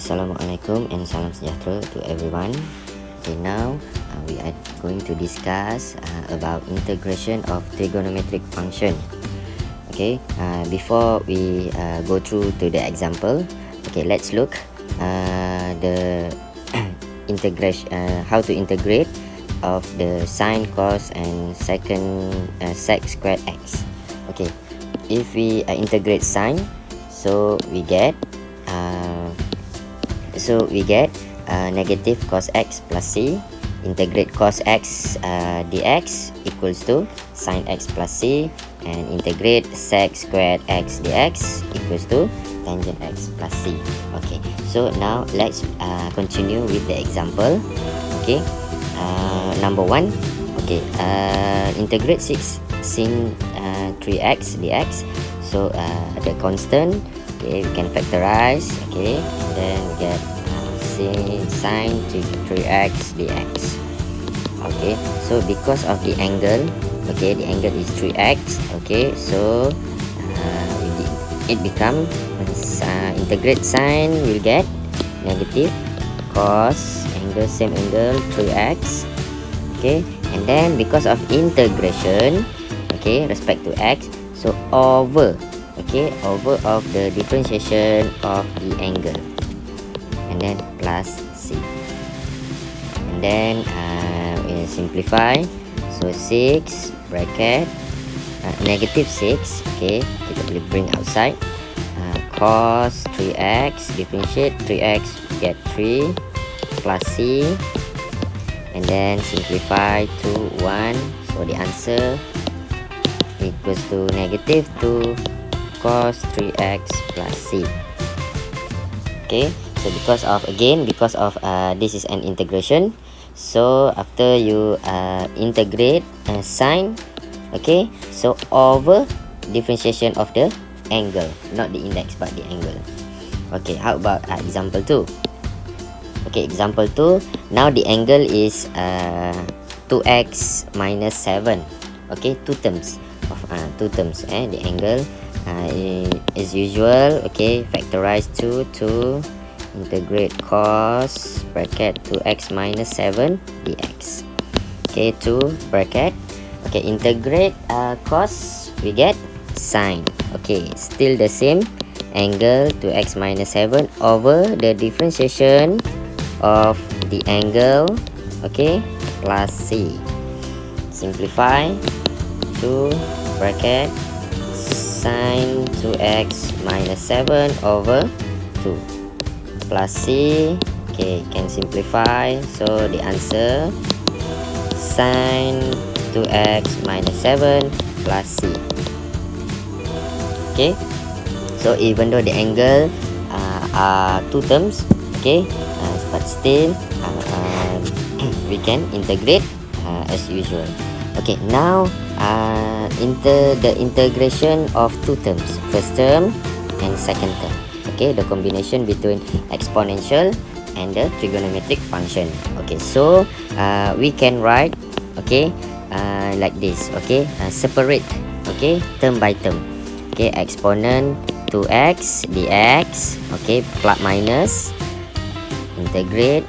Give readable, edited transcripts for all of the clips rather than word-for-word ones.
Assalamualaikum and salam sejahtera to everyone. Okay, now we are going to discuss about integration of trigonometric function. Okay, before we go through to the example, okay, let's look the integration, how to integrate of the sine, cos, and second sec squared x. Okay, if we integrate sine, so we get negative cos x plus c. Integrate cos x dx equals to sin x plus c, and integrate sec squared x dx equals to tangent x plus c. Okay, so now let's continue with the example. Okay, number 1. Okay, integrate 6 sin 3x dx. So the constant, okay, we can factorize. Okay, and then we get sin 3x dx. Okay, so because of the angle, okay, the angle is 3x. Okay, so it become integrate sine, will get negative cos angle, same angle, 3x. Okay, and then because of integration, okay, respect to x, so over, okay, over of the differentiation of the angle, and then plus c, and then we simplify. So 6 bracket negative 6, okay, kita boleh bring outside, cos 3x, differentiate 3x, get 3 plus c, and then simplify to 1. So the answer equals to negative 2 cos 3x plus c. Okay, so because of this is an integration, so after you integrate sine, okay, so over differentiation of the angle, not the index but the angle. Okay, how about example 2? Okay, example 2, now the angle is 2x minus 7. Okay, two terms the angle as usual. Okay, factorize 2 to integrate cos bracket 2x minus 7 dx. Okay, 2 bracket, okay, integrate cos, we get sine. Okay, still the same angle 2x minus 7 over the differentiation of the angle, okay, plus c. Simplify, 2 bracket sine 2x minus 7 over 2 plus c. Okay, can simplify, so the answer sine 2x minus 7 plus c. Okay, so even though the angle are two terms, okay, but still we can integrate as usual. Okay, now the integration of two terms, first term and second term. Okay, the combination between exponential and the trigonometric function. Okay, so we can write, okay, like this. Okay, separate, okay, term by term. Okay, exponent 2x dx, okay, plus minus, integrate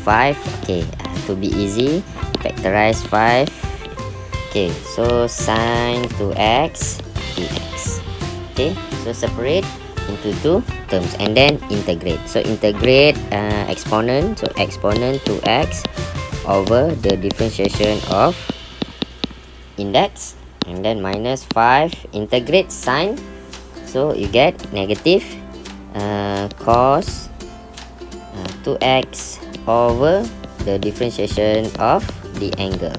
5. Okay, to be easy, factorize 5. Okay, so sine 2x dx. Okay, so separate into two terms and then integrate. So integrate exponent, so exponent 2x over the differentiation of index, and then minus 5, integrate sine, so you get negative cos 2x over the differentiation of the angle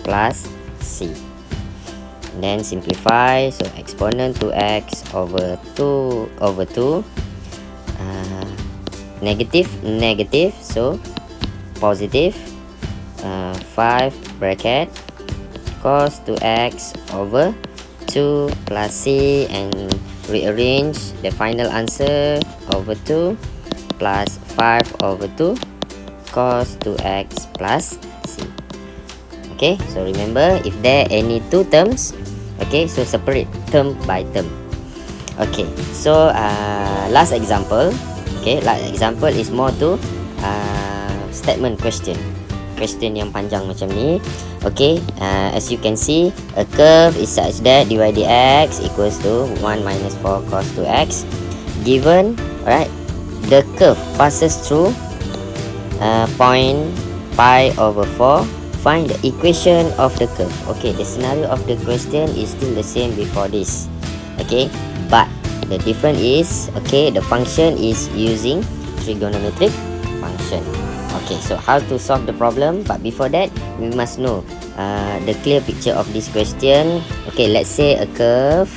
plus c, and then simplify. So exponent 2x over 2 negative, so positive 5 bracket cos 2x over 2 plus c, and rearrange the final answer over 2 plus 5 over 2 cos 2x plus c. Okay, so remember, if there are any two terms, okay, so separate term by term. Okay, so last example. Okay, like example is more to statement question yang panjang macam ni. Okay, as you can see, a curve is such that dy dx equals to 1 minus 4 cos 2x. Given, right, the curve passes through point pi over 4. Find the equation of the curve. Okay, the scenario of the question is still the same before this. Okay, but the difference is, okay, the function is using trigonometric function. Okay, so how to solve the problem? But before that, we must know the clear picture of this question. Okay, let's say a curve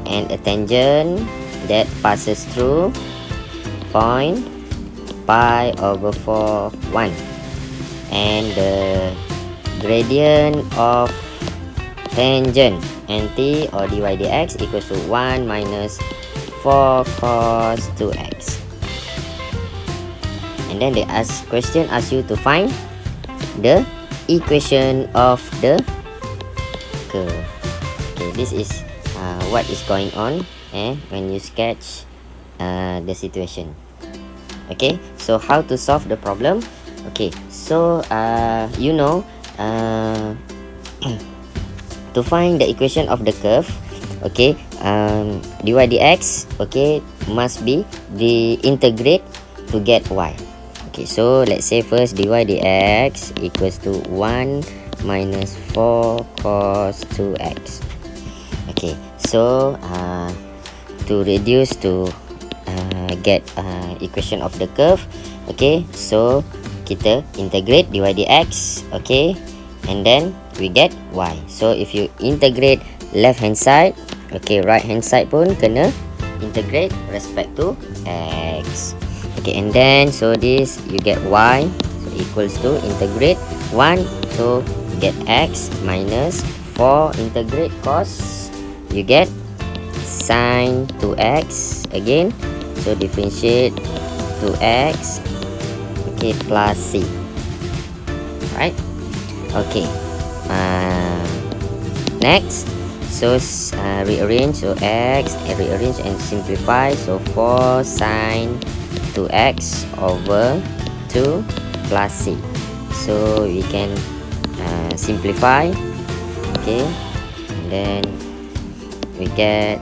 and a tangent that passes through point pi over 4 1, and the gradient of tangent nt or dy dx equals to 1 minus 4 cos 2x. And then the question asks you to find the equation of the curve. Okay, this is what is going on when you sketch the situation. Okay, so how to solve the problem? Okay, so you know, to find the equation of the curve, okay, dy dx, okay, must be the integrate to get y. Okay, so let's say first dy dx equals to 1 minus 4 cos 2x. Okay, so to reduce to get equation of the curve, okay, so kita integrate dy dx, okay, and then we get y. So if you integrate left hand side, okay, right hand side pun kena integrate respect to x. Okay, and then so this you get y, so equals to integrate 1, so get x minus 4 integrate cos, you get sine 2x again, so differentiate 2x, okay, plus c, right? Okay, next, so rearrange, so x, rearrange and simplify, so 4 sine 2x over 2 plus c, so we can simplify, okay, and then we get,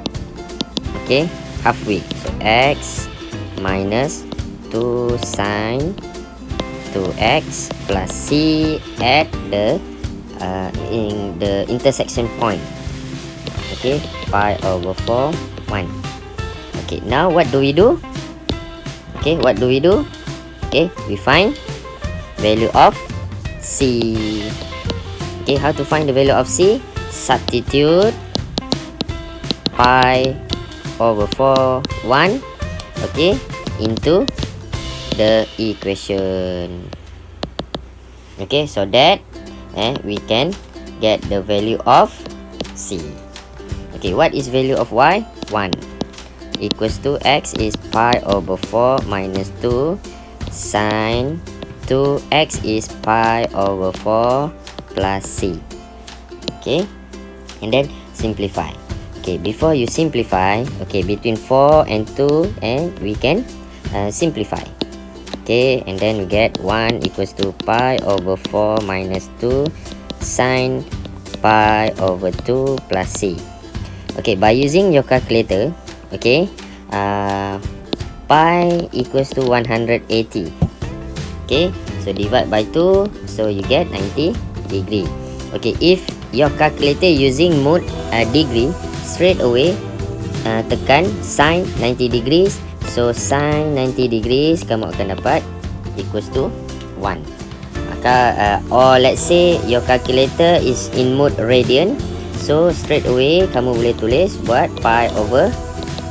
okay, halfway, so x minus 2 sine 2x plus c at the in the intersection point, okay, pi over 4 1. Okay, now what do we do? Okay, what do we do? Okay, we find value of c. Okay, how to find the value of c? Substitute pi over 4 1, okay, into the equation. Okay, so that we can get the value of c. Okay, what is value of y? 1 equals to x is pi over 4 minus 2 sine 2x is pi over 4 plus c. Okay, and then simplify. Okay, before you simplify, okay, between 4 and 2, and we can simplify. Okay, and then we get 1 equals to pi over 4 minus 2 sine pi over 2 plus c. Okay, by using your calculator, okay, pi equals to 180. Okay, so divide by 2, so you get 90 degree. Okay, if your calculator using mode degree, straight away tekan sine 90 degrees, so sine 90 degrees kamu akan dapat equals to 1. Maka or let's say your calculator is in mode radian, so straight away kamu boleh tulis buat pi over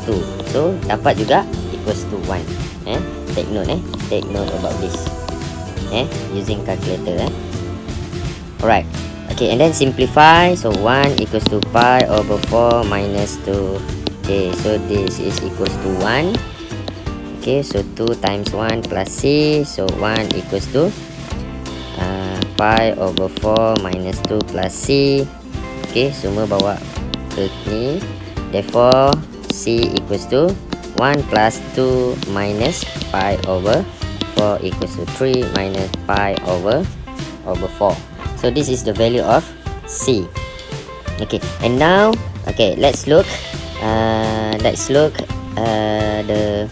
2, so dapat juga equals to 1. Take note about this, using calculator. Alright, okay, and then simplify, so 1 equals to pi over 4 minus 2. Okay, so this is equals to 1. Okay, so 2 times 1 plus c, so 1 equals to pi over 4 minus 2 plus c. Okay, semua bawa ke ni, therefore c equals to 1 plus 2 minus pi over 4 equals to 3 minus pi over 4. So this is the value of C. Okay, and now let's look the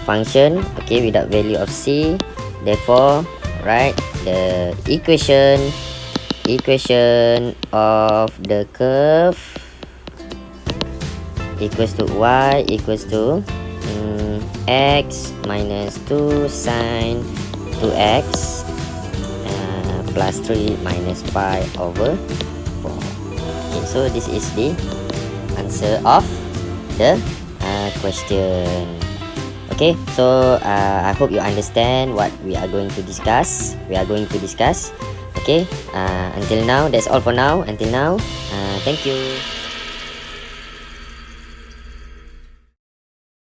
function without value of C. Therefore write the equation of the curve equals to y equals to x minus 2 sine 2x plus 3 minus pi over 4. Okay, so this is the answer of the question. Okay, so I hope you understand what we are going to discuss. Okay, until now, that's all for now. Until now, thank you.